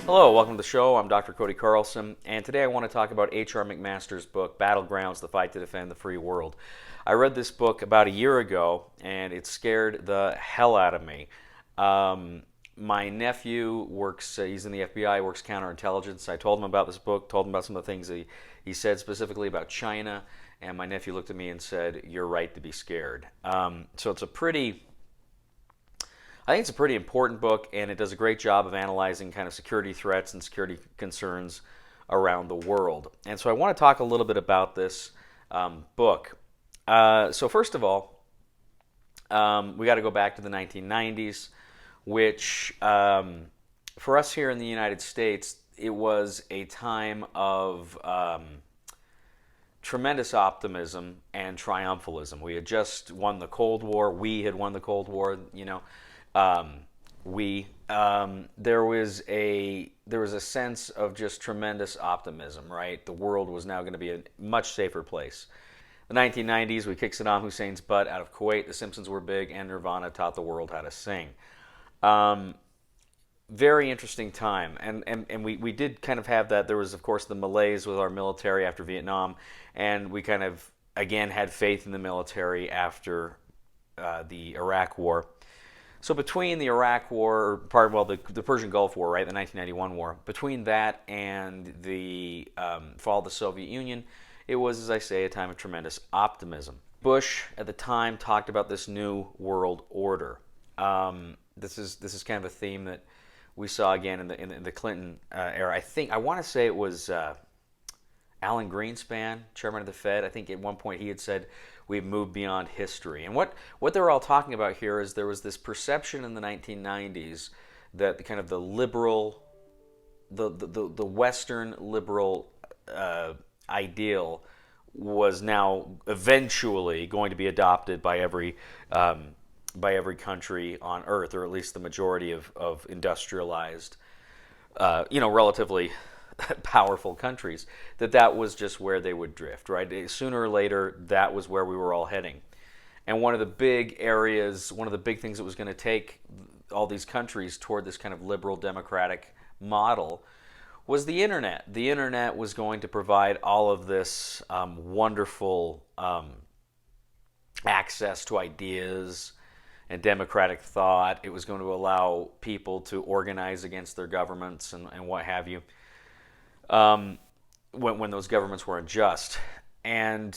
Hello, welcome to the show. I'm Dr. Cody Carlson, and today I want to talk about H.R. McMaster's book, Battlegrounds, The Fight to Defend the Free World. I read this book about a year ago, and it scared the hell out of me. My nephew works, he's in the FBI, works counterintelligence. I told him about this book, told him about some of the things he said specifically about China, and my nephew looked at me and said, "You're right to be scared." So I think it's a pretty important book, and it does a great job of analyzing kind of security threats and security concerns around the world. And so I want to talk a little bit about this book. So first of all, we got to go back to the 1990s, which for us here in the United States, it was a time of tremendous optimism and triumphalism. We had just won the Cold War. We had won the Cold War, you know. There was a sense of just tremendous optimism, right? The world was now going to be a much safer place. The 1990s, we kicked Saddam Hussein's butt out of Kuwait. The Simpsons were big, and Nirvana taught the world how to sing. Very interesting time, and we did kind of have that. There was, of course, the malaise with our military after Vietnam, and we kind of again had faith in the military after the Iraq War. So between the Iraq War, the Persian Gulf War, right, the 1991 war, between that and the fall of the Soviet Union, it was, as I say, a time of tremendous optimism. Bush at the time talked about this new world order. This is kind of a theme that we saw again in the Clinton era. I want to say it was Alan Greenspan, chairman of the Fed. I think at one point he had said, "We've moved beyond history." And what they're all talking about here is there was this perception in the 1990s that the kind of the liberal, the Western liberal ideal was now eventually going to be adopted by every country on Earth, or at least the majority of industrialized, relatively powerful countries, that was just where they would drift, right? Sooner or later, that was where we were all heading. And one of the big things that was going to take all these countries toward this kind of liberal democratic model was the internet. The internet was going to provide all of this wonderful access to ideas and democratic thought. It was going to allow people to organize against their governments and what have you. When those governments were unjust. And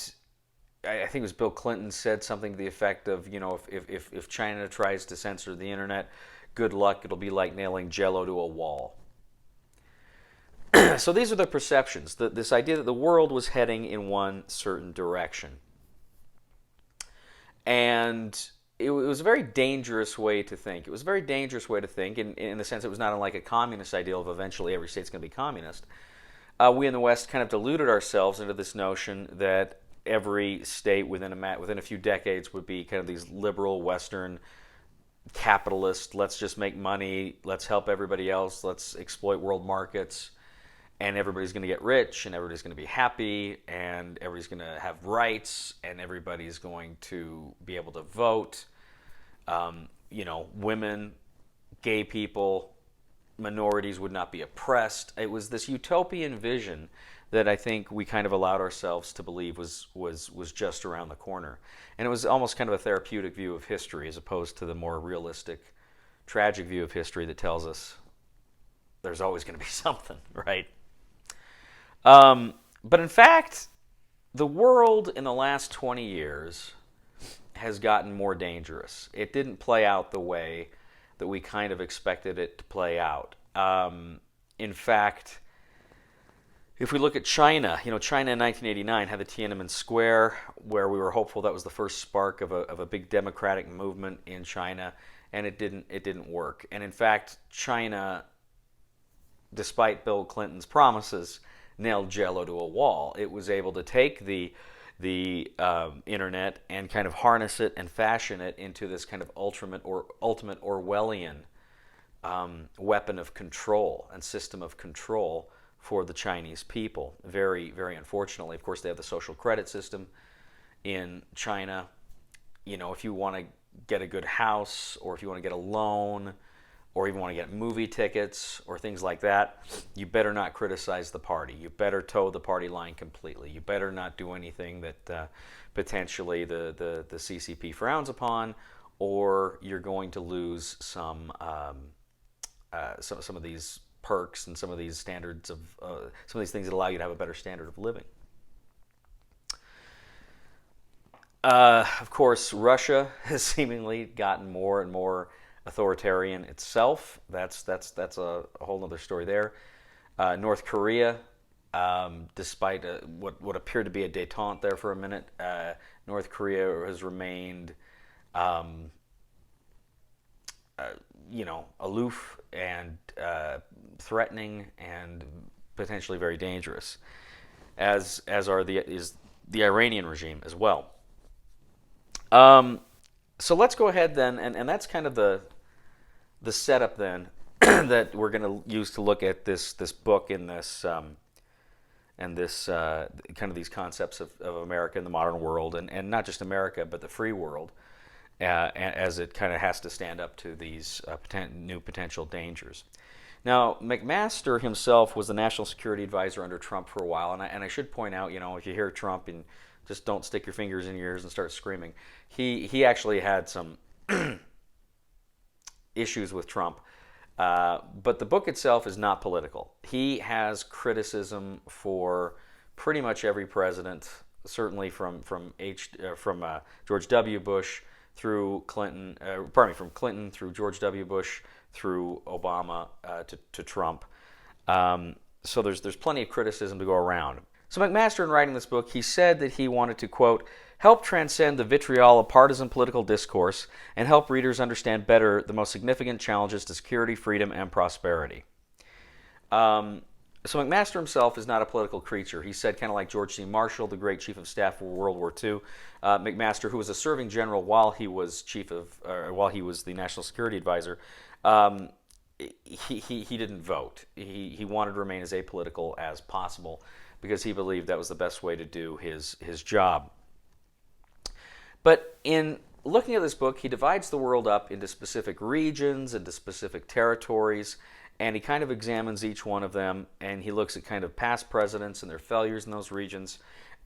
I think it was Bill Clinton said something to the effect of, if China tries to censor the internet, good luck, it'll be like nailing Jell-O to a wall. So these are the perceptions, this idea that the world was heading in one certain direction. And it was a very dangerous way to think. It was a very dangerous way to think in the sense it was not unlike a communist ideal of eventually every state's going to be communist. We in the West kind of deluded ourselves into this notion that every state within a few decades would be kind of these liberal Western capitalist, let's just make money, let's help everybody else, let's exploit world markets, and everybody's going to get rich, and everybody's going to be happy, and everybody's going to have rights, and everybody's going to be able to vote. Women, gay people, minorities would not be oppressed. It was this utopian vision that I think we kind of allowed ourselves to believe was just around the corner. And it was almost kind of a therapeutic view of history as opposed to the more realistic, tragic view of history that tells us there's always going to be something, right? But in fact, the world in the last 20 years has gotten more dangerous. It didn't play out the way that we kind of expected it to play out. In fact, if we look at China, China in 1989 had the Tiananmen Square, where we were hopeful that was the first spark of a big democratic movement in China, and it didn't work. And in fact, China, despite Bill Clinton's promises, nailed Jell-O to a wall. It was able to take the internet and kind of harness it and fashion it into this kind of ultimate Orwellian weapon of control and system of control for the Chinese people. Very, very unfortunately. Of course, they have the social credit system in China. If you want to get a good house or if you want to get a loan, or even want to get movie tickets or things like that, you better not criticize the party. You better toe the party line completely. You better not do anything that potentially the CCP frowns upon, or you're going to lose some of these perks and some of these standards of some of these things that allow you to have a better standard of living. Of course, Russia has seemingly gotten more and more authoritarian itself. That's a whole other story there. North Korea, despite what appeared to be a détente there for a minute, North Korea has remained, aloof and threatening and potentially very dangerous, as is the Iranian regime as well. So let's go ahead then, and that's kind of the setup then that we're going to use to look at this book and this kind of these concepts of America and the modern world, and not just America but the free world, as it kind of has to stand up to these new potential dangers. Now, McMaster himself was the national security advisor under Trump for a while, and I should point out, if you hear Trump, and just don't stick your fingers in your ears and start screaming. He actually had some issues with Trump, but the book itself is not political. He has criticism for pretty much every president, certainly from George W. Bush through Clinton. From Clinton through George W. Bush through Obama to Trump. So there's plenty of criticism to go around. So McMaster, in writing this book, he said that he wanted to, quote, help transcend the vitriol of partisan political discourse and help readers understand better the most significant challenges to security, freedom, and prosperity. So McMaster himself is not a political creature. He said, kind of like George C. Marshall, the great chief of staff for World War II, McMaster, who was a serving general while he was the national security advisor, he didn't vote. He wanted to remain as apolitical as possible, because he believed that was the best way to do his job. But in looking at this book, he divides the world up into specific regions, into specific territories, and he kind of examines each one of them, and he looks at kind of past presidents and their failures in those regions,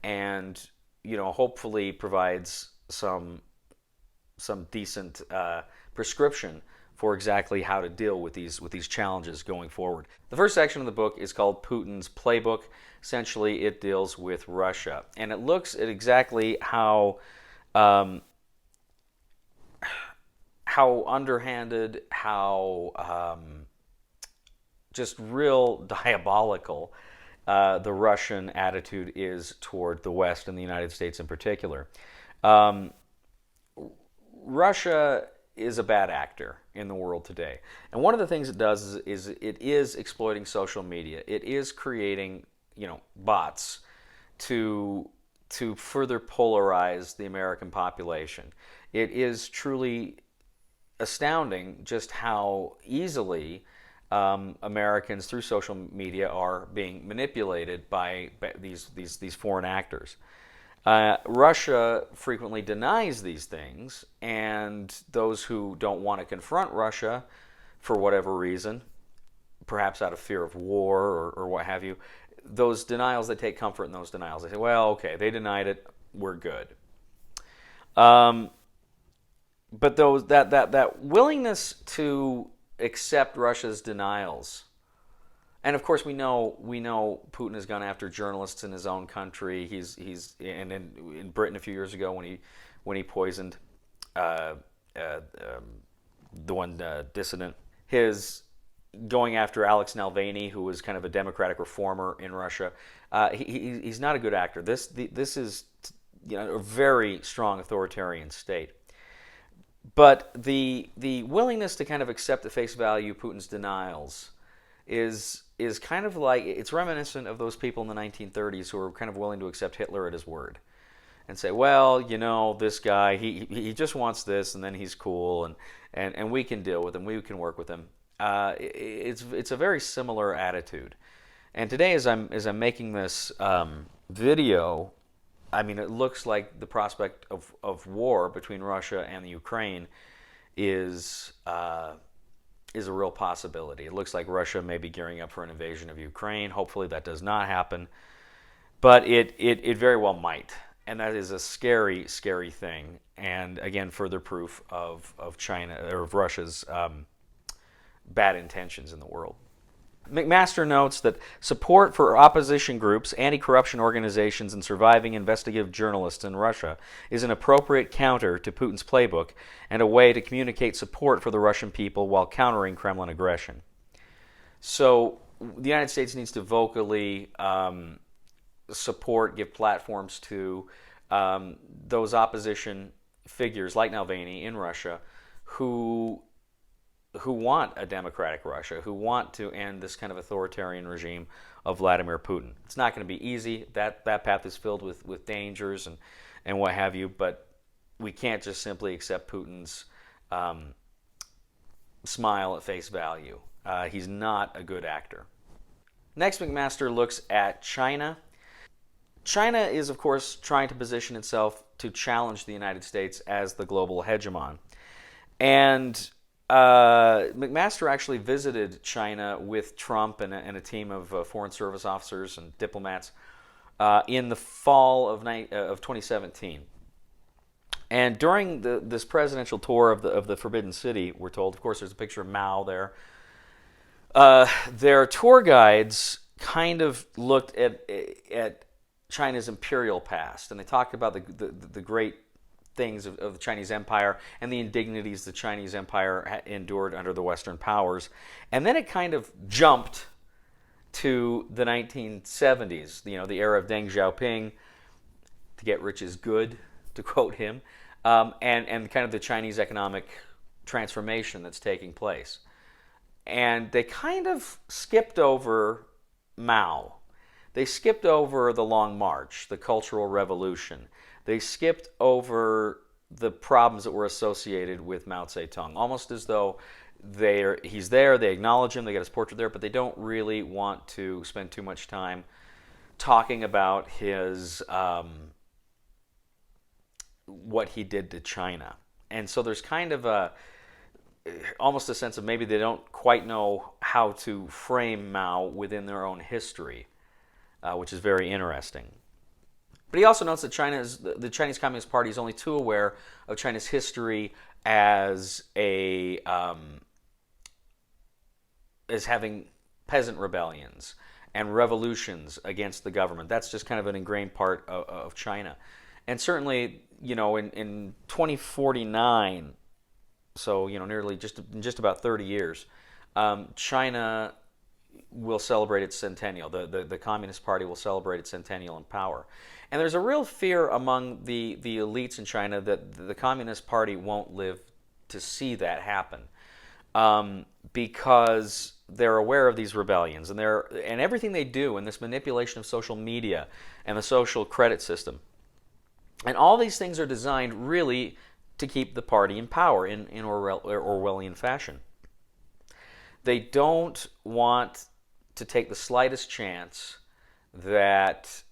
and hopefully provides some decent prescription for exactly how to deal with these challenges going forward. The first section of the book is called Putin's Playbook. Essentially, it deals with Russia, and it looks at exactly how underhanded, how just real diabolical the Russian attitude is toward the West and the United States in particular. Russia is a bad actor in the world today. And one of the things it does is it is exploiting social media. It is creating, bots to further polarize the American population. It is truly astounding just how easily Americans through social media are being manipulated by these foreign actors. Russia frequently denies these things, and those who don't want to confront Russia for whatever reason, perhaps out of fear of war or what have you, those denials, they take comfort in those denials. They say, well, okay, they denied it, we're good. But that willingness to accept Russia's denials, and of course we know Putin has gone after journalists in his own country. He's in Britain a few years ago when he poisoned the one dissident. His going after Alex Navalny, who was kind of a democratic reformer in Russia. He's not a good actor. This is a very strong authoritarian state. But the willingness to kind of accept at face value Putin's denials is kind of like, it's reminiscent of those people in the 1930s who were kind of willing to accept Hitler at his word and say, well, this guy, he just wants this, and then he's cool, and we can deal with him, we can work with him. It's a very similar attitude. And today, as I'm making this video, I mean, it looks like the prospect of war between Russia and the Ukraine is is a real possibility. It looks like Russia may be gearing up for an invasion of Ukraine. Hopefully that does not happen. But it very well might. And that is a scary, scary thing. And again, further proof of China or of Russia's bad intentions in the world. McMaster notes that support for opposition groups, anti-corruption organizations, and surviving investigative journalists in Russia is an appropriate counter to Putin's playbook and a way to communicate support for the Russian people while countering Kremlin aggression. So the United States needs to vocally support, give platforms to those opposition figures like Navalny in Russia who want a democratic Russia, who want to end this kind of authoritarian regime of Vladimir Putin. It's not going to be easy. That path is filled with dangers and what have you, but we can't just simply accept Putin's smile at face value. He's not a good actor. Next, McMaster looks at China. China is, of course, trying to position itself to challenge the United States as the global hegemon. And McMaster actually visited China with Trump and a team of Foreign Service officers and diplomats in the fall of 2017. And during this presidential tour of the Forbidden City, we're told, of course, there's a picture of Mao there. Their tour guides kind of looked at China's imperial past, and they talked about the great things of the Chinese Empire and the indignities the Chinese Empire endured under the Western powers. And then it kind of jumped to the 1970s, the era of Deng Xiaoping, to get rich is good, to quote him, and kind of the Chinese economic transformation that's taking place. And they kind of skipped over Mao. They skipped over the Long March, the Cultural Revolution. They skipped over the problems that were associated with Mao Zedong, almost as though he's there, they acknowledge him, they got his portrait there, but they don't really want to spend too much time talking about his what he did to China. And so there's kind of almost a sense of maybe they don't quite know how to frame Mao within their own history, which is very interesting. But he also notes that the Chinese Communist Party is only too aware of China's history as having peasant rebellions and revolutions against the government. That's just kind of an ingrained part of China. And certainly, in 2049, so nearly just about 30 years, China will celebrate its centennial. The Communist Party will celebrate its centennial in power. And there's a real fear among the elites in China that the Communist Party won't live to see that happen, because they're aware of these rebellions and everything they do, and this manipulation of social media and the social credit system. And all these things are designed really to keep the party in power in Orwellian fashion. They don't want to take the slightest chance that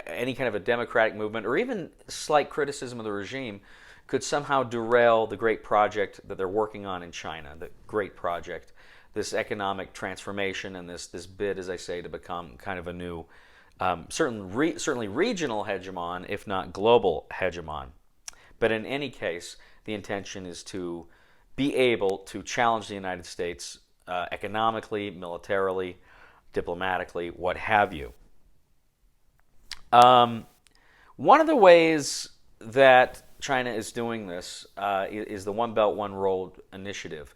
any kind of a democratic movement or even slight criticism of the regime could somehow derail the great project that they're working on in China, the great project, this economic transformation and this bid, as I say, to become kind of a new, certainly regional hegemon, if not global hegemon. But in any case, the intention is to be able to challenge the United States economically, militarily, diplomatically, what have you. One of the ways that China is doing this is the One Belt, One Road initiative,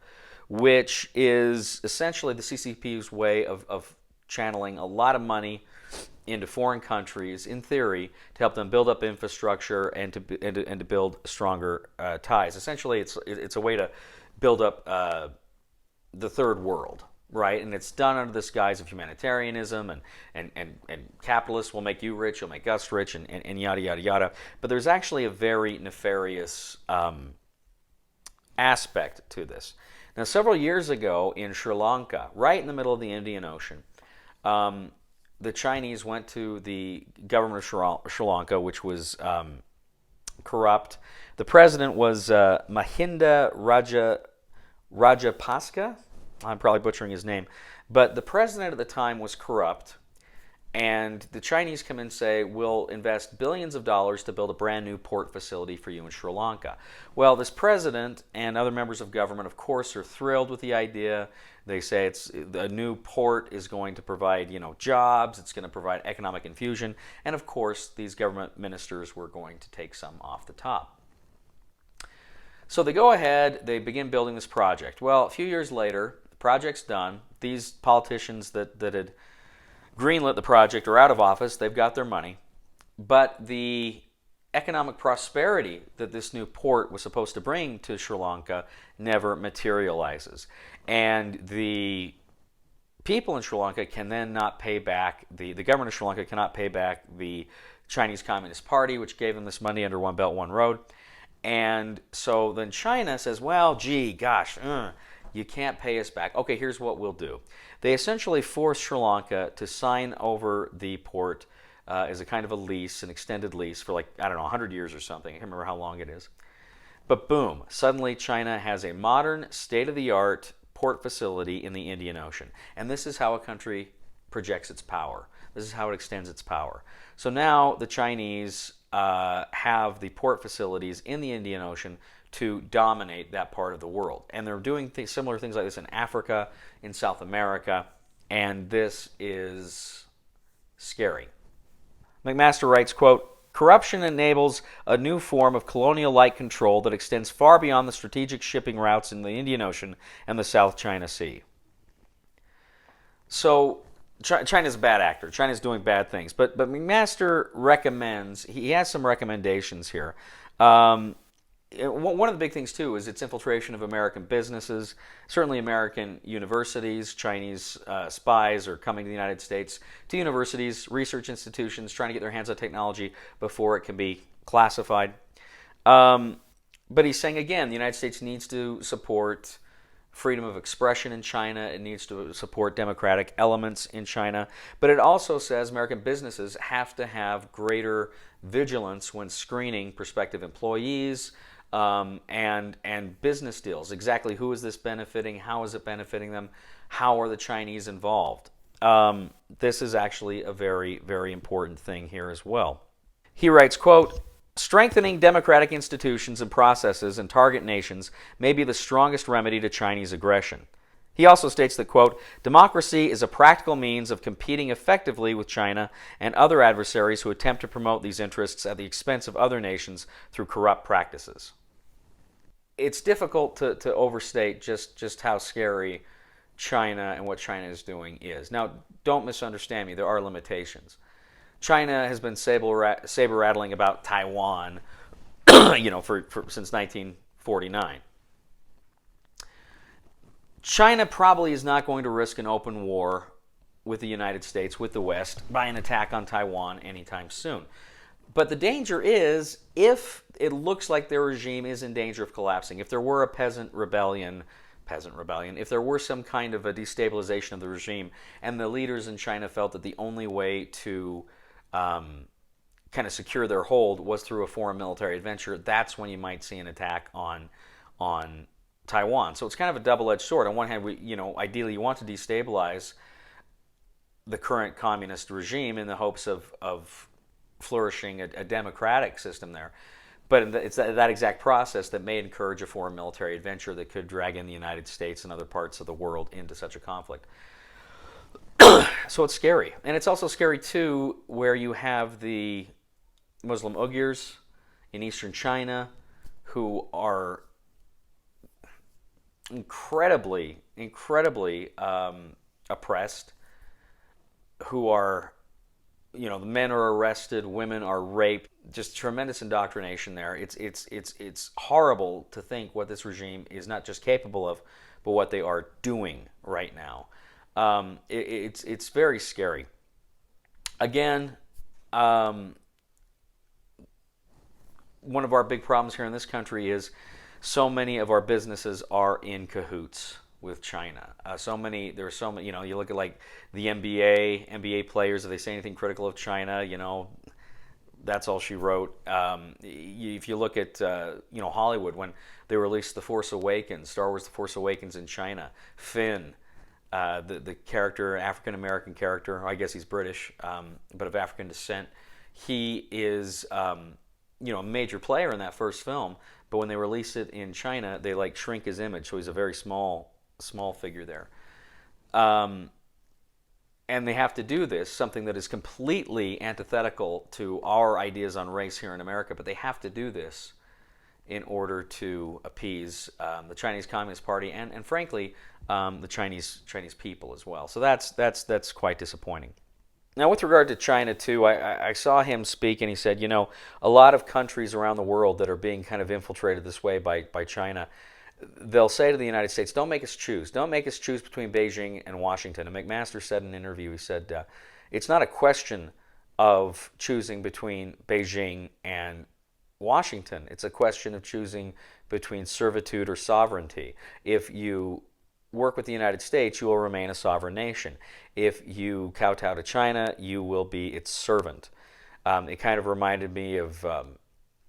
which is essentially the CCP's way of channeling a lot of money into foreign countries, in theory, to help them build up infrastructure and to build stronger ties. Essentially, it's a way to build up the third world, right? And it's done under this guise of humanitarianism and capitalists will make you rich, you'll make us rich, and yada, yada, yada. But there's actually a very nefarious aspect to this. Now, several years ago in Sri Lanka, right in the middle of the Indian Ocean, the Chinese went to the government of Sri Lanka, which was corrupt. The president was Mahinda Rajapaksa. I'm probably butchering his name. But the president at the time was corrupt. And the Chinese come in and say, we'll invest billions of dollars to build a brand new port facility for you in Sri Lanka. Well, this president and other members of government, of course, are thrilled with the idea. They say a new port is going to provide, jobs. It's going to provide economic infusion. And of course, these government ministers were going to take some off the top. So they go ahead, they begin building this project. Well, a few years later, the project's done. These politicians that had greenlit the project are out of office. They've got their money. But the economic prosperity that this new port was supposed to bring to Sri Lanka never materializes. And the people in Sri Lanka can then not pay back, the government of Sri Lanka cannot pay back the Chinese Communist Party, which gave them this money under One Belt, One Road. And so then China says, well, gee, gosh, you can't pay us back. Okay, here's what we'll do. They essentially force Sri Lanka to sign over the port as a kind of a lease, an extended lease for 100 years or something. I can't remember how long it is. But boom, suddenly China has a modern, state-of-the-art port facility in the Indian Ocean. And this is how a country projects its power. This is how it extends its power. So now the Chinese have the port facilities in the Indian Ocean to dominate that part of the world. And they're doing similar things like this in Africa, in South America, and this is scary. McMaster writes, quote, corruption enables a new form of colonial-like control that extends far beyond the strategic shipping routes in the Indian Ocean and the South China Sea. So China's a bad actor. China's doing bad things. But McMaster recommends, he has some recommendations here. One of the big things, too, is its infiltration of American businesses. Certainly American universities, Chinese spies are coming to the United States, to universities, research institutions, trying to get their hands on technology before it can be classified. But he's saying, again, the United States needs to support freedom of expression in China. It needs to support democratic elements in China. But it also says American businesses have to have greater vigilance when screening prospective employees and business deals. Exactly who is this benefiting? How is it benefiting them? How are the Chinese involved? This is actually a very, very important thing here as well. He writes, quote, strengthening democratic institutions and processes in target nations may be the strongest remedy to Chinese aggression. He also states that, quote, democracy is a practical means of competing effectively with China and other adversaries who attempt to promote these interests at the expense of other nations through corrupt practices. It's difficult to overstate just how scary China and what China is doing is. Now, don't misunderstand me. There are limitations. China has been saber-rattling about Taiwan, since 1949. China probably is not going to risk an open war with the United States, with the West, by an attack on Taiwan anytime soon. But the danger is, if it looks like their regime is in danger of collapsing, if there were a peasant rebellion, if there were some kind of a destabilization of the regime, and the leaders in China felt that the only way to kind of secure their hold was through a foreign military adventure, that's when you might see an attack on Taiwan. So it's kind of a double-edged sword. On one hand, ideally you want to destabilize the current communist regime in the hopes of flourishing a democratic system there. But it's that exact process that may encourage a foreign military adventure that could drag in the United States and other parts of the world into such a conflict. So it's scary. And it's also scary, too, where you have the Muslim Uyghurs in eastern China who are incredibly oppressed, who are, the men are arrested, women are raped, just tremendous indoctrination there. It's horrible to think what this regime is not just capable of, but what they are doing right now. It's very scary. Again, one of our big problems here in this country is so many of our businesses are in cahoots with China. There are so many, you look at like the NBA players, if they say anything critical of China, That's all she wrote. If you look at Hollywood, when they released The Force Awakens, Star Wars: The Force Awakens in China, Finn, the character, African American character, I guess he's British, but of African descent, he is a major player in that first film. But when they release it in China, they like shrink his image, so he's a very small figure there. Um, and they have to do this, something that is completely antithetical to our ideas on race here in America, but they have to do this in order to appease the Chinese Communist Party and frankly, the Chinese people as well. So that's quite disappointing. Now, with regard to China, too, I saw him speak, and he said, a lot of countries around the world that are being kind of infiltrated this way by China, they'll say to the United States, don't make us choose. Don't make us choose between Beijing and Washington. And McMaster said in an interview, he said, it's not a question of choosing between Beijing and Washington. It's a question of choosing between servitude or sovereignty. If you work with the United States, you will remain a sovereign nation. If you kowtow to China, you will be its servant. It kind of reminded me of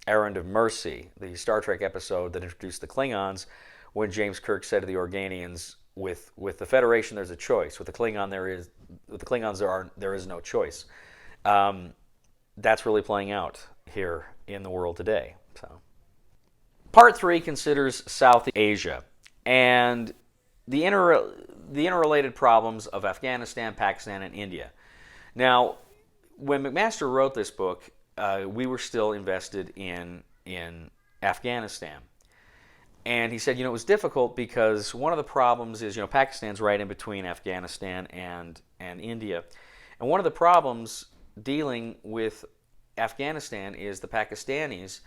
Errand of Mercy, the Star Trek episode that introduced the Klingons, when James Kirk said to the Organians, with the Federation there's a choice. With the Klingons there is no choice. That's really playing out here in the world today. So, Part 3 considers South Asia and the interrelated problems of Afghanistan, Pakistan, and India. Now, when McMaster wrote this book, we were still invested in Afghanistan. And he said, it was difficult because one of the problems is, Pakistan's right in between Afghanistan and India. And one of the problems dealing with Afghanistan is the Pakistanis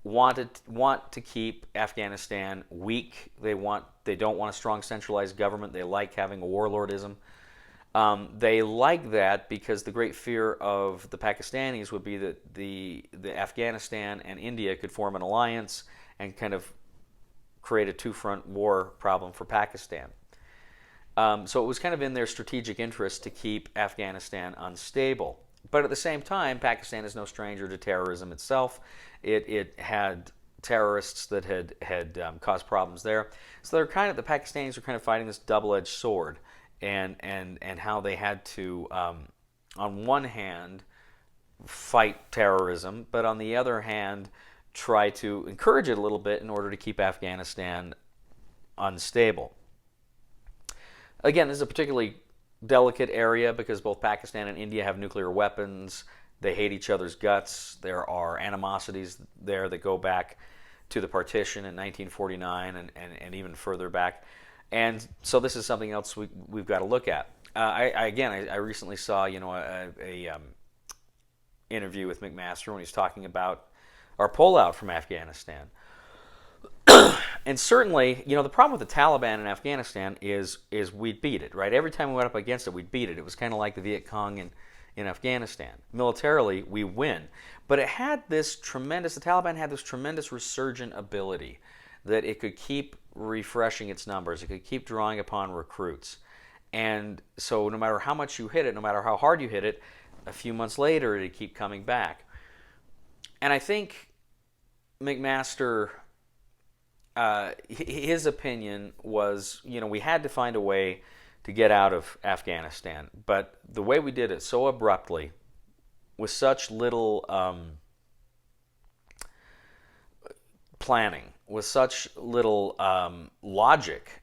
want to keep Afghanistan weak. They don't want a strong centralized government. They like having a warlordism. They like that because the great fear of the Pakistanis would be that the Afghanistan and India could form an alliance and kind of create a two-front war problem for Pakistan. So it was kind of in their strategic interest to keep Afghanistan unstable. But at the same time, Pakistan is no stranger to terrorism itself. It had terrorists that had caused problems there. So the Pakistanis are kind of fighting this double-edged sword, and how they had to, on one hand, fight terrorism, but on the other hand, try to encourage it a little bit in order to keep Afghanistan unstable. Again, this is a particularly delicate area because both Pakistan and India have nuclear weapons. They hate each other's guts. There are animosities there that go back to the partition in 1949 and even further back. And so this is something else we've got to look at. I recently saw a interview with McMaster when he's talking about our pullout from Afghanistan. And certainly, the problem with the Taliban in Afghanistan is we'd beat it, right? Every time we went up against it, we'd beat it. It was kind of like the Viet Cong in Afghanistan. Militarily, we win. But the Taliban had this tremendous resurgent ability that it could keep refreshing its numbers. It could keep drawing upon recruits. And so no matter how much you hit it, no matter how hard you hit it, a few months later, it'd keep coming back. And I think McMaster, his opinion was, we had to find a way to get out of Afghanistan. But the way we did it so abruptly, with such little planning, with such little logic,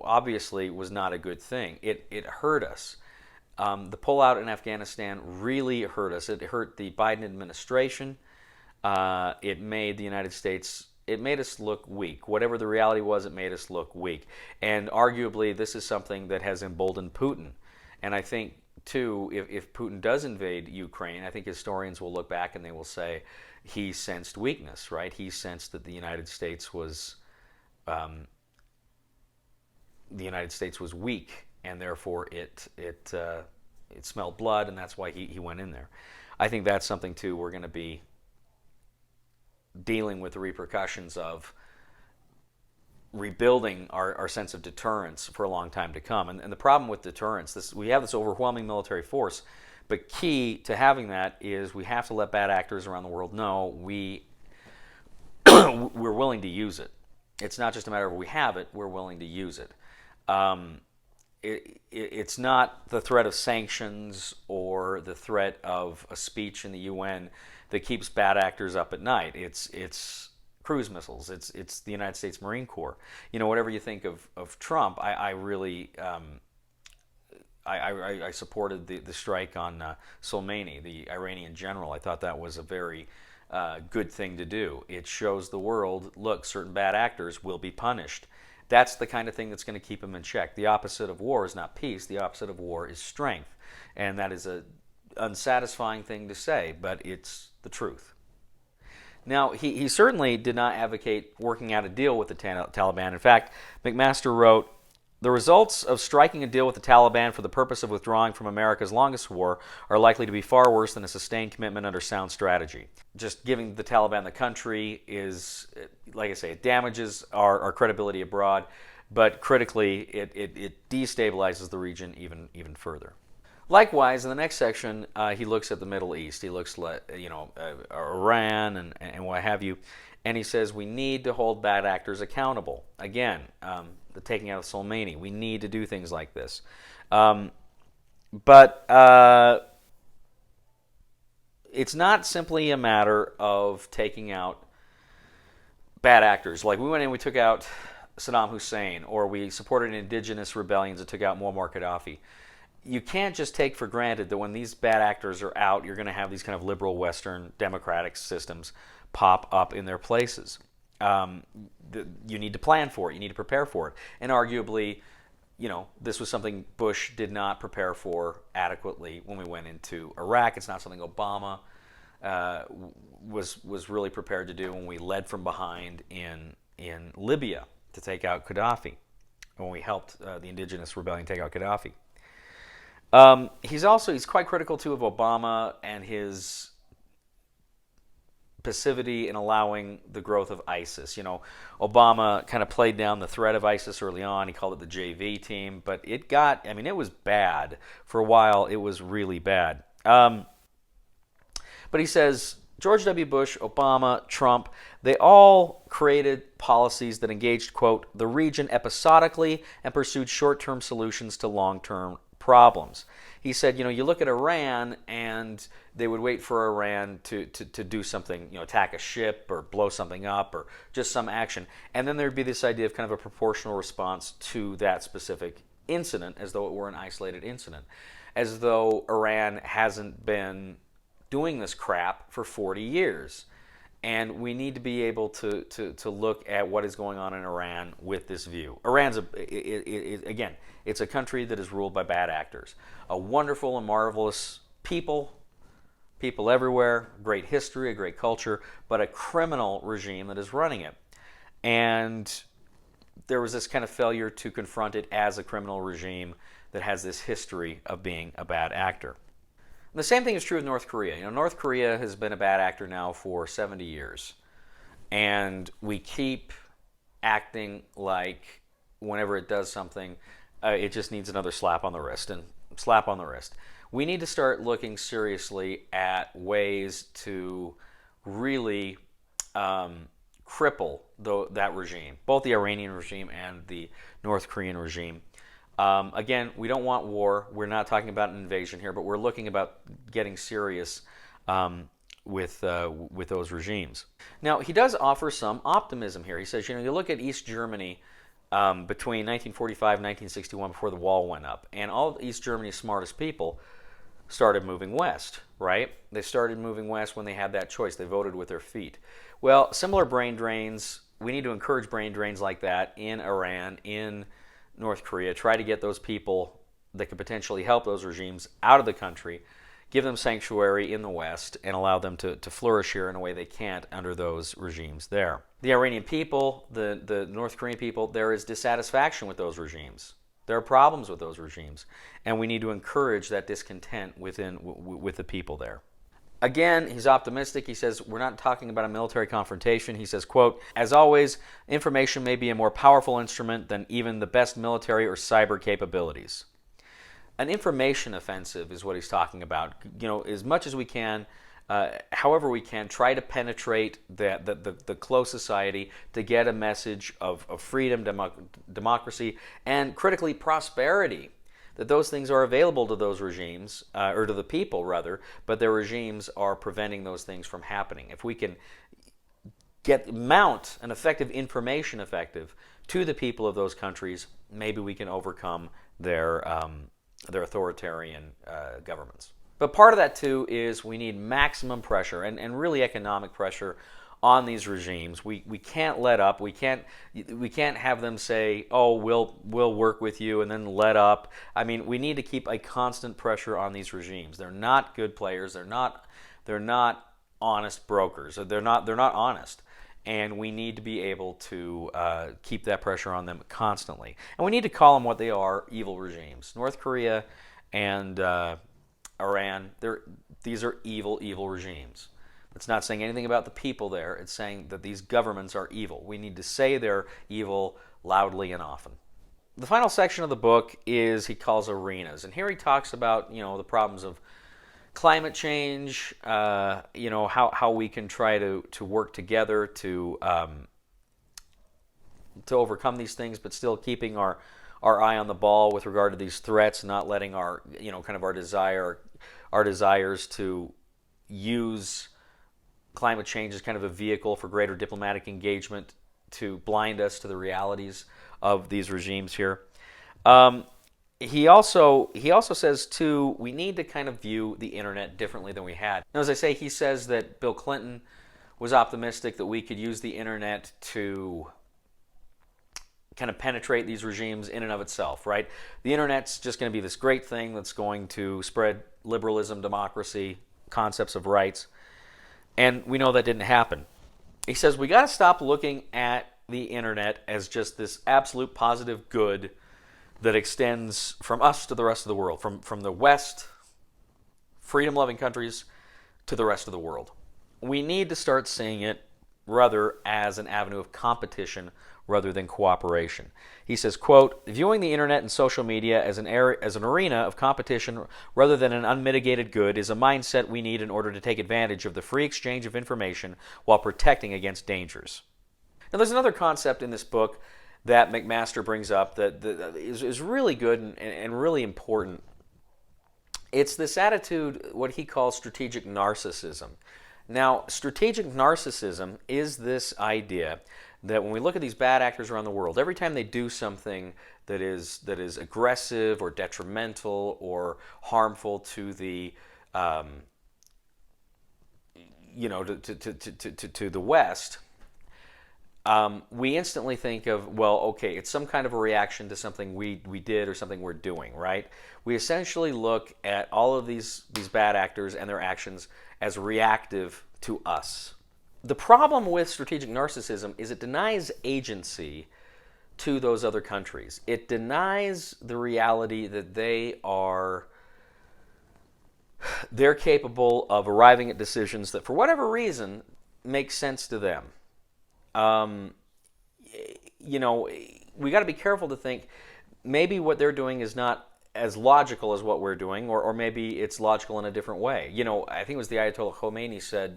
obviously was not a good thing. It hurt us. The pullout in Afghanistan really hurt us. It hurt the Biden administration. It made the United States, it made us look weak. Whatever the reality was, it made us look weak. And arguably, this is something that has emboldened Putin. And I think, too, if Putin does invade Ukraine, I think historians will look back and they will say he sensed weakness, right? He sensed that the United States was weak, and therefore it smelled blood, and that's why he went in there. I think that's something, too, we're going to be dealing with the repercussions of rebuilding our sense of deterrence for a long time to come. And the problem with deterrence, we have this overwhelming military force, But key to having that is we have to let bad actors around the world know we're willing to use it. It's not just a matter of we have it, we're willing to use it. It's not the threat of sanctions or the threat of a speech in the UN that keeps bad actors up at night. It's cruise missiles. It's the United States Marine Corps. Whatever you think of Trump, I really I supported the strike on Soleimani, the Iranian general. I thought that was a very good thing to do. It shows the world, look, certain bad actors will be punished. That's the kind of thing that's going to keep them in check. The opposite of war is not peace. The opposite of war is strength. And that is an unsatisfying thing to say, but it's the truth. Now, he certainly did not advocate working out a deal with the Taliban. In fact, McMaster wrote, "The results of striking a deal with the Taliban for the purpose of withdrawing from America's longest war are likely to be far worse than a sustained commitment under sound strategy." Just giving the Taliban the country is, like I say, it damages our credibility abroad, but critically, it destabilizes the region even further. Likewise, in the next section, he looks at the Middle East. He looks at Iran and what have you, and he says we need to hold bad actors accountable. Again, the taking out of Soleimani. We need to do things like this, but it's not simply a matter of taking out bad actors. Like we went in, we took out Saddam Hussein, or we supported indigenous rebellions that took out Muammar Gaddafi. You can't just take for granted that when these bad actors are out, you're going to have these kind of liberal Western democratic systems pop up in their places. You need to plan for it. You need to prepare for it. And arguably, this was something Bush did not prepare for adequately when we went into Iraq. It's not something Obama was really prepared to do when we led from behind in Libya to take out Gaddafi, when we helped the indigenous rebellion take out Gaddafi. He's quite critical too of Obama and his passivity in allowing the growth of ISIS. Obama kind of played down the threat of ISIS early on. He called it the JV team, but it was bad. For a while, it was really bad. But he says, George W. Bush, Obama, Trump, they all created policies that engaged, quote, the region episodically and pursued short-term solutions to long-term problems. He said, you look at Iran, and they would wait for Iran to do something, attack a ship or blow something up or just some action. And then there'd be this idea of kind of a proportional response to that specific incident, as though it were an isolated incident, as though Iran hasn't been doing this crap for 40 years. And we need to be able to look at what is going on in Iran with this view. Iran's, again, it's a country that is ruled by bad actors. A wonderful and marvelous people everywhere, great history, a great culture, but a criminal regime that is running it. And there was this kind of failure to confront it as a criminal regime that has this history of being a bad actor. And the same thing is true of North Korea. North Korea has been a bad actor now for 70 years. And we keep acting like whenever it does something, it just needs another slap on the wrist and slap on the wrist. We need to start looking seriously at ways to really cripple that regime, both the Iranian regime and the North Korean regime. Again, we don't want war. We're not talking about an invasion here, but we're looking about getting serious with those regimes. Now, he does offer some optimism here. He says, you look at East Germany between 1945 and 1961, before the wall went up, and all of East Germany's smartest people started moving west, right? They started moving west when they had that choice. They voted with their feet. Well, similar brain drains, we need to encourage brain drains like that in Iran, in North Korea, try to get those people that could potentially help those regimes out of the country, give them sanctuary in the West, and allow them to flourish here in a way they can't under those regimes there. The Iranian people, the North Korean people, there is dissatisfaction with those regimes. There are problems with those regimes, and we need to encourage that discontent with the people there. Again, he's optimistic. He says, we're not talking about a military confrontation. He says, quote, as always, information may be a more powerful instrument than even the best military or cyber capabilities. an information offensive is what he's talking about. As much as we can, however we can, try to penetrate the closed society to get a message of freedom, democracy, and critically prosperity. That those things are available to those regimes, or to the people rather, but their regimes are preventing those things from happening. If we can mount an effective information effective to the people of those countries, maybe we can overcome their authoritarian governments. But part of that too is we need maximum pressure and really economic pressure on these regimes. We can't let up. We can't have them say, "Oh, we'll work with you," and then let up. I mean, we need to keep a constant pressure on these regimes. They're not good players. They're not honest brokers. They're not honest. And we need to be able to keep that pressure on them constantly. And we need to call them what they are: evil regimes. North Korea and Iran. These are evil regimes. It's not saying anything about the people there. It's saying that these governments are evil. We need to say they're evil loudly and often. The final section of the book is he calls arenas. And here he talks about, the problems of climate change, how we can try to work together to overcome these things, but still keeping our eye on the ball with regard to these threats, not letting our desires to use climate change as kind of a vehicle for greater diplomatic engagement to blind us to the realities of these regimes here. He also says too, we need to kind of view the internet differently than we had. Now, as I say, he says that Bill Clinton was optimistic that we could use the internet to kind of penetrate these regimes in and of itself, right? The internet's just going to be this great thing that's going to spread liberalism, democracy, concepts of rights. And we know that didn't happen. He says we got to stop looking at the internet as just this absolute positive good that extends from us to the rest of the world, from the West, freedom-loving countries, to the rest of the world. We need to start seeing it rather as an avenue of competition rather than cooperation. He says, quote, viewing the internet and social media as an arena of competition rather than an unmitigated good is a mindset we need in order to take advantage of the free exchange of information while protecting against dangers. Now, there's another concept in this book that McMaster brings up that is really good and really important. It's this attitude, what he calls strategic narcissism. Now, strategic narcissism is this idea that when we look at these bad actors around the world, every time they do something that is aggressive or detrimental or harmful to the to the West, we instantly think of, well, okay, it's some kind of a reaction to something we did or something we're doing, right? We essentially look at all of these bad actors and their actions as reactive to us. The problem with strategic narcissism is it denies agency to those other countries. It denies the reality that they're capable of arriving at decisions that, for whatever reason, make sense to them. We got to be careful to think maybe what they're doing is not as logical as what we're doing, or maybe it's logical in a different way. I think it was the Ayatollah Khomeini said,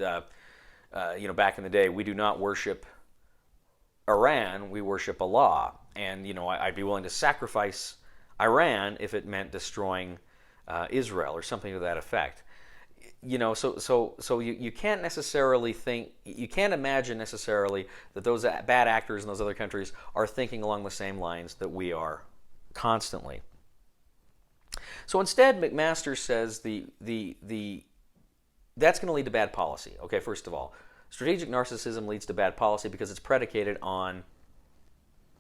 back in the day, we do not worship Iran, we worship Allah. And, I'd be willing to sacrifice Iran if it meant destroying Israel or something to that effect. So you can't necessarily you can't imagine necessarily that those bad actors in those other countries are thinking along the same lines that we are constantly. So instead, McMaster says that's going to lead to bad policy. Okay, first of all, strategic narcissism leads to bad policy because it's predicated on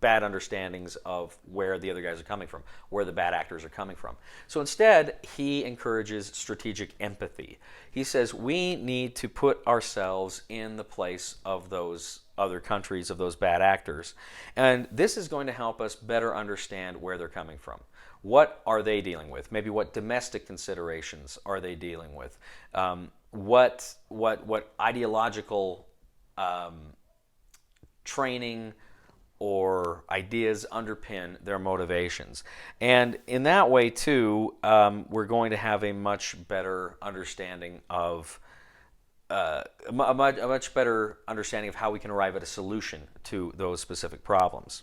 bad understandings of where the other guys are coming from, where the bad actors are coming from. So instead, he encourages strategic empathy. He says we need to put ourselves in the place of those other countries, of those bad actors. And this is going to help us better understand where they're coming from. What are they dealing with? Maybe what domestic considerations are they dealing with? What ideological training or ideas underpin their motivations. And in that way, too, we're going to have a much better understanding of a much better understanding of how we can arrive at a solution to those specific problems.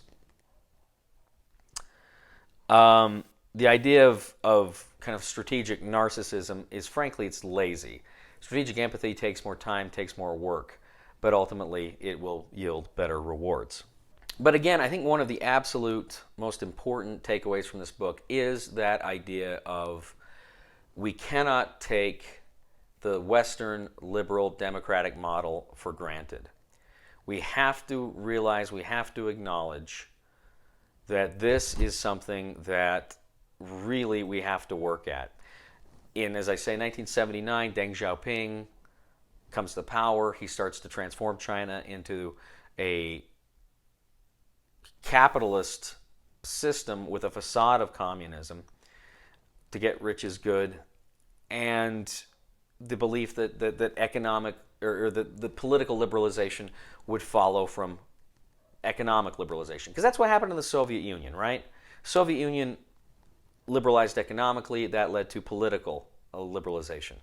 The idea of kind of strategic narcissism is, frankly, it's lazy. Strategic empathy takes more time, takes more work, but ultimately it will yield better rewards. But again, I think one of the absolute most important takeaways from this book is that idea of we cannot take the Western liberal democratic model for granted. We have to realize, we have to acknowledge that this is something that really we have to work at. In, as I say, 1979, Deng Xiaoping comes to power. He starts to transform China into a capitalist system with a facade of communism. To get rich is good, and the belief that economic or the political liberalization would follow from economic liberalization, because that's what happened in the Soviet Union, right? Soviet Union liberalized economically, that led to political liberalization.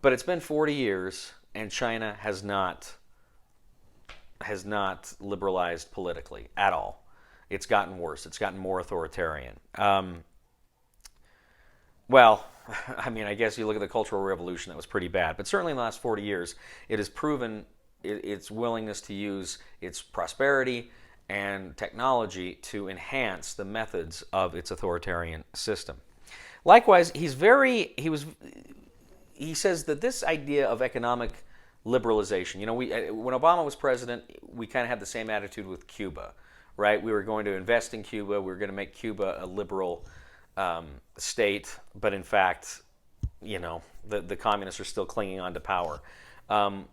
But it's been 40 years, and China has not liberalized politically at all. It's gotten worse. It's gotten more authoritarian. Well, I mean, I guess you look at the Cultural Revolution, that was pretty bad. But certainly in the last 40 years, it has proven its willingness to use its prosperity and technology to enhance the methods of its authoritarian system. Likewise, he says that this idea of economic liberalization, when Obama was president, we kind of had the same attitude with Cuba, right? We were going to invest in Cuba. We were going to make Cuba a liberal state, but in fact, the communists are still clinging on to power.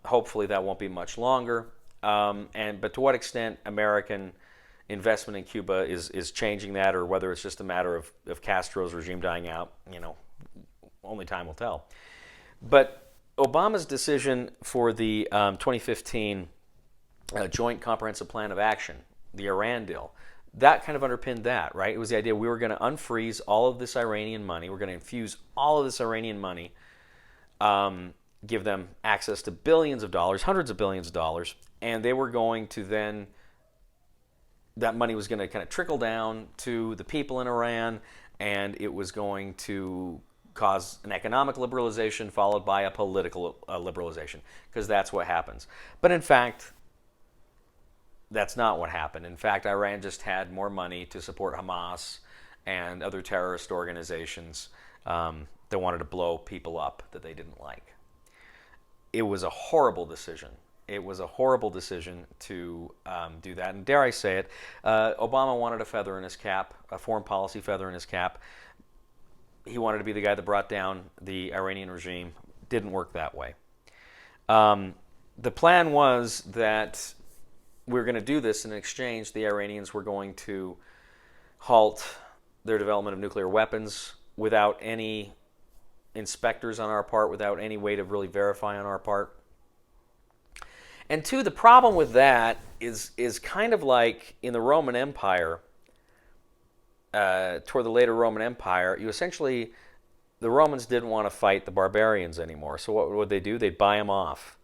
Hopefully that won't be much longer. But to what extent American investment in Cuba is changing that, or whether it's just a matter of Castro's regime dying out, only time will tell. But Obama's decision for the 2015 Joint Comprehensive Plan of Action, the Iran deal, that kind of underpinned that, right? It was the idea we were going to unfreeze all of this Iranian money. We're going to infuse all of this Iranian money, give them access to billions of dollars, hundreds of billions of dollars, and they were going to then, that money was going to kind of trickle down to the people in Iran, and it was going to cause an economic liberalization followed by a political liberalization, because that's what happens. But in fact, that's not what happened. In fact, Iran just had more money to support Hamas and other terrorist organizations that wanted to blow people up that they didn't like. It was a horrible decision. It was a horrible decision to do that. And dare I say it, Obama wanted a feather in his cap, a foreign policy feather in his cap. He wanted to be the guy that brought down the Iranian regime. Didn't work that way. The plan was that we were going to do this, and in exchange, the Iranians were going to halt their development of nuclear weapons without any inspectors on our part, without any way to really verify on our part. And two, the problem with that is kind of like in the Roman Empire, toward the later Roman Empire, the Romans didn't want to fight the barbarians anymore. So what would they do? They'd buy them off.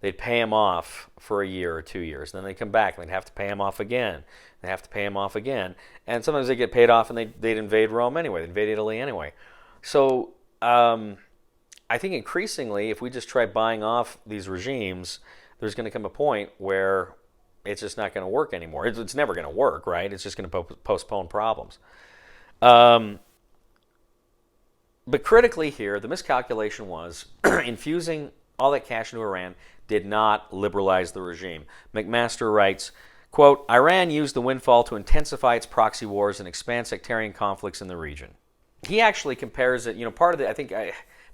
They'd pay them off for a year or 2 years. Then they'd come back and they'd have to pay them off again. They'd have to pay them off again. And sometimes they'd get paid off and they'd invade Rome anyway. They'd invade Italy anyway. So I think increasingly, if we just try buying off these regimes, there's going to come a point where it's just not going to work anymore. It's never going to work, right? It's just going to postpone problems. But critically here, the miscalculation was infusing all that cash into Iran did not liberalize the regime. McMaster writes, quote, Iran used the windfall to intensify its proxy wars and expand sectarian conflicts in the region. He actually compares it, part of the, I think,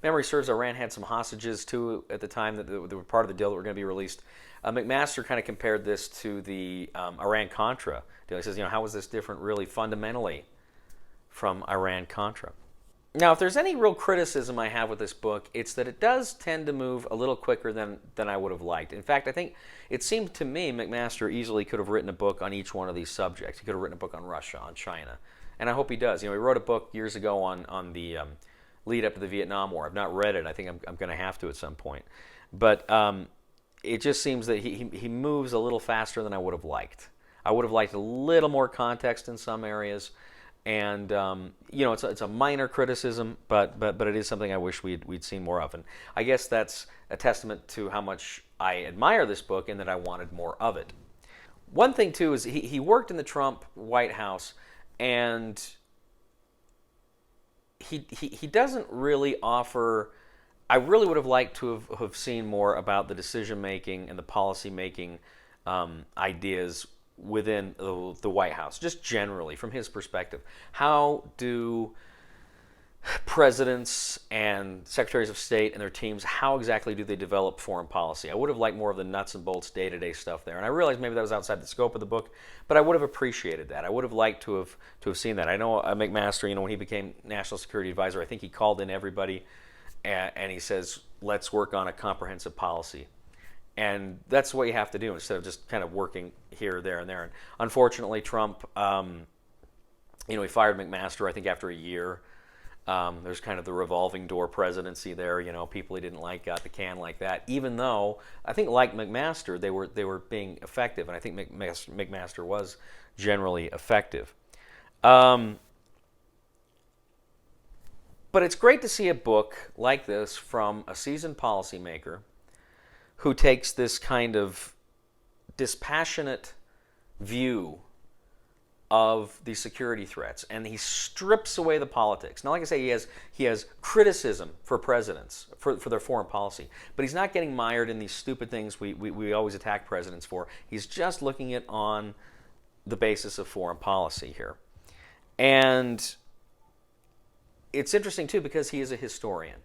memory serves, Iran had some hostages too at the time that were part of the deal that were going to be released. McMaster kind of compared this to the Iran-Contra deal. He says, how is this different really fundamentally from Iran-Contra? Now, if there's any real criticism I have with this book, it's that it does tend to move a little quicker than I would have liked. In fact, I think it seemed to me McMaster easily could have written a book on each one of these subjects. He could have written a book on Russia, on China, and I hope he does. He wrote a book years ago on the lead up to the Vietnam War. I've not read it. I think I'm going to have to at some point, but it just seems that he moves a little faster than I would have liked. I would have liked a little more context in some areas. And it's a minor criticism, but it is something I wish we'd seen more of. And I guess that's a testament to how much I admire this book and that I wanted more of it. One thing too is he worked in the Trump White House, and he doesn't really offer. I really would have liked to have seen more about the decision making and the policy making ideas within the White House, just generally from his perspective. How do presidents and secretaries of state and their teams, how exactly do they develop foreign policy? I would have liked more of the nuts and bolts day-to-day stuff there. And I realized maybe that was outside the scope of the book, but I would have appreciated that. I would have liked to have seen that. I know McMaster, when he became National Security Advisor, I think he called in everybody and he says, let's work on a comprehensive policy. And that's what you have to do instead of just kind of working here, there, and there. And unfortunately, Trump, he fired McMaster, I think, after a year. There's kind of the revolving door presidency there. People he didn't like got the can like that. Even though I think, like McMaster, they were being effective, and I think McMaster was generally effective. But it's great to see a book like this from a seasoned policymaker who takes this kind of dispassionate view of the security threats, and he strips away the politics. Now, like I say, he has criticism for presidents for their foreign policy, but he's not getting mired in these stupid things we always attack presidents for. He's just looking at on the basis of foreign policy here. And it's interesting too because he is a historian.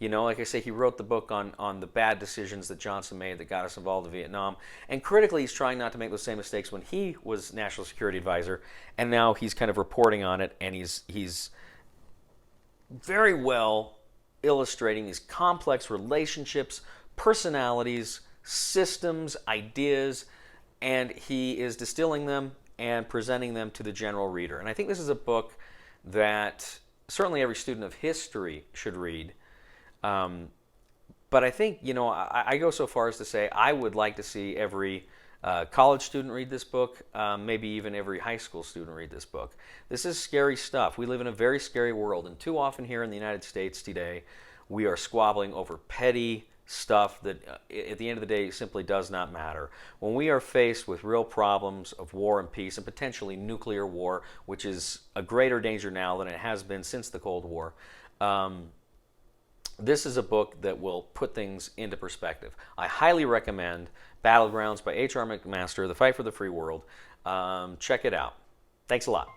Like I say, he wrote the book on the bad decisions that Johnson made that got us involved in Vietnam. And critically, he's trying not to make those same mistakes when he was National Security Advisor. And now he's kind of reporting on it, and he's very well illustrating these complex relationships, personalities, systems, ideas, and he is distilling them and presenting them to the general reader. And I think this is a book that certainly every student of history should read. But I think, I go so far as to say I would like to see every college student read this book, maybe even every high school student read this book. This is scary stuff. We live in a very scary world, and too often here in the United States today, we are squabbling over petty stuff that at the end of the day simply does not matter. When we are faced with real problems of war and peace, and potentially nuclear war, which is a greater danger now than it has been since the Cold War, this is a book that will put things into perspective. I highly recommend Battlegrounds by H.R. McMaster, The Fight for the Free World. Check it out. Thanks a lot.